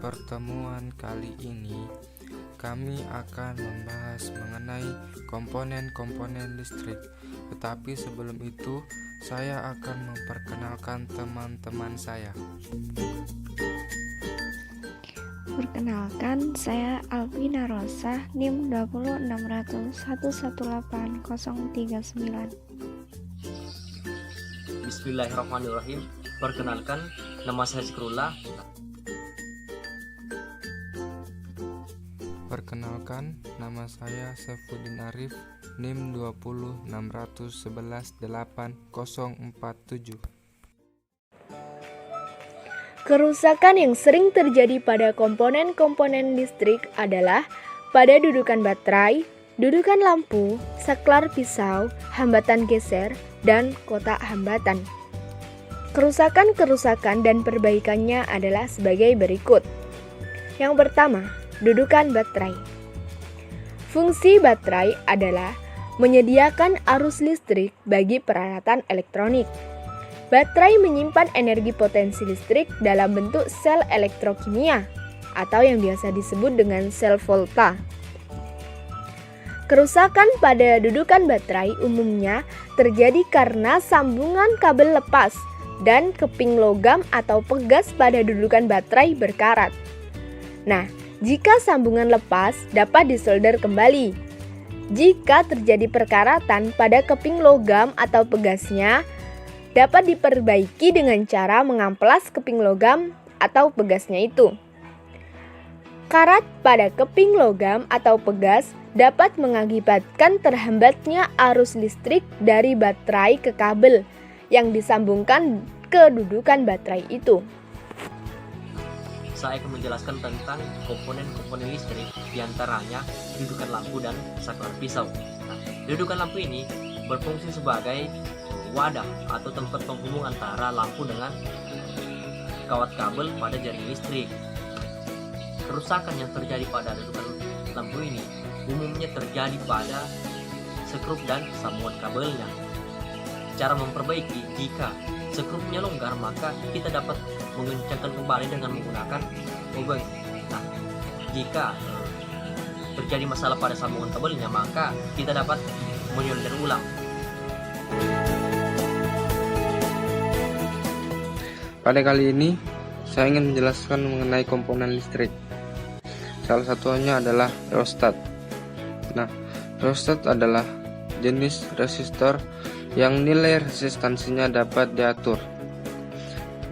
pertemuan kali ini kami akan membahas mengenai komponen-komponen listrik. Tetapi sebelum itu, saya akan memperkenalkan teman-teman saya. Perkenalkan, saya Alvina Rosa, NIM 20600118039. Bismillahirrahmanirrahim. Perkenalkan, nama saya Zikrullah. Perkenalkan, nama saya Saifuddin Arif, NIM 20611188047. Kerusakan yang sering terjadi pada komponen-komponen listrik adalah pada dudukan baterai, dudukan lampu, saklar pisau, hambatan geser, dan kotak hambatan. Kerusakan-kerusakan dan perbaikannya adalah sebagai berikut. Yang pertama, dudukan baterai. Fungsi baterai adalah menyediakan arus listrik bagi peralatan elektronik. Baterai menyimpan energi potensi listrik dalam bentuk sel elektrokimia atau yang biasa disebut dengan sel volta. Kerusakan pada dudukan baterai umumnya terjadi karena sambungan kabel lepas dan keping logam atau pegas pada dudukan baterai berkarat. Nah, jika sambungan lepas dapat disolder kembali. Jika terjadi perkaratan pada keping logam atau pegasnya, dapat diperbaiki dengan cara mengamplas keping logam atau pegasnya itu. Karat pada keping logam atau pegas dapat mengakibatkan terhambatnya arus listrik dari baterai ke kabel yang disambungkan ke dudukan baterai itu. Saya akan menjelaskan tentang komponen-komponen listrik, diantaranya dudukan lampu dan saklar pisau. Nah, dudukan lampu ini berfungsi sebagai wadah atau tempat penghubung antara lampu dengan kawat kabel pada jaring listrik. Kerusakan yang terjadi pada dudukan lampu ini umumnya terjadi pada skrup dan sambungan kabelnya. Cara memperbaiki, jika skrupnya longgar maka kita dapat mengencangkan kembali dengan menggunakan obeng. Nah, jika terjadi masalah pada sambungan kabelnya maka kita dapat menyolder ulang. Pada kali ini, saya ingin menjelaskan mengenai komponen listrik. Salah satunya adalah rheostat. Nah, rheostat adalah jenis resistor yang nilai resistansinya dapat diatur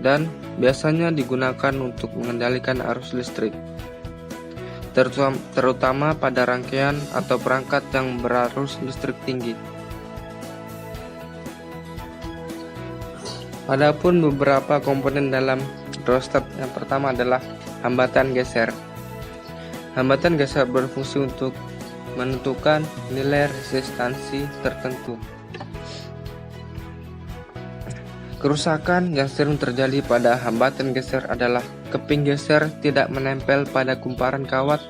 dan biasanya digunakan untuk mengendalikan arus listrik, terutama pada rangkaian atau perangkat yang berarus listrik tinggi. Adapun beberapa komponen dalam rheostat, yang pertama adalah hambatan geser. Hambatan geser berfungsi untuk menentukan nilai resistansi tertentu. Kerusakan yang sering terjadi pada hambatan geser adalah keping geser tidak menempel pada kumparan kawat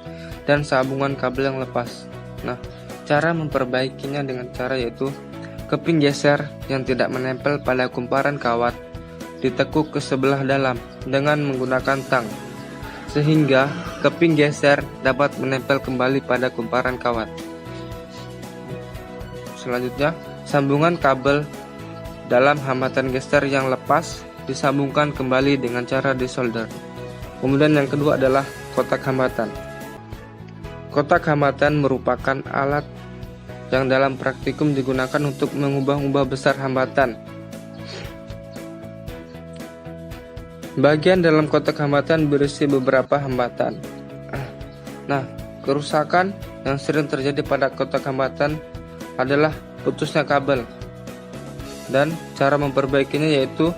dan sambungan kabel yang lepas. Nah, cara memperbaikinya dengan cara yaitu keping geser yang tidak menempel pada kumparan kawat ditekuk ke sebelah dalam dengan menggunakan tang, sehingga keping geser dapat menempel kembali pada kumparan kawat. Selanjutnya, sambungan kabel dalam hambatan geser yang lepas disambungkan kembali dengan cara disolder. Kemudian yang kedua adalah kotak hambatan. Kotak hambatan merupakan alat yang dalam praktikum digunakan untuk mengubah-ubah besar hambatan. Bagian dalam kotak hambatan berisi beberapa hambatan. Nah, kerusakan yang sering terjadi pada kotak hambatan adalah putusnya kabel. Dan cara memperbaikinya yaitu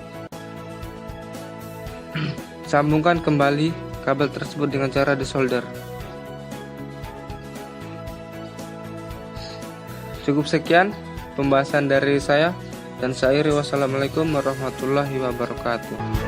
sambungkan kembali kabel tersebut dengan cara disolder. Cukup sekian pembahasan dari saya dan saya. Wassalamualaikum warahmatullahi wabarakatuh.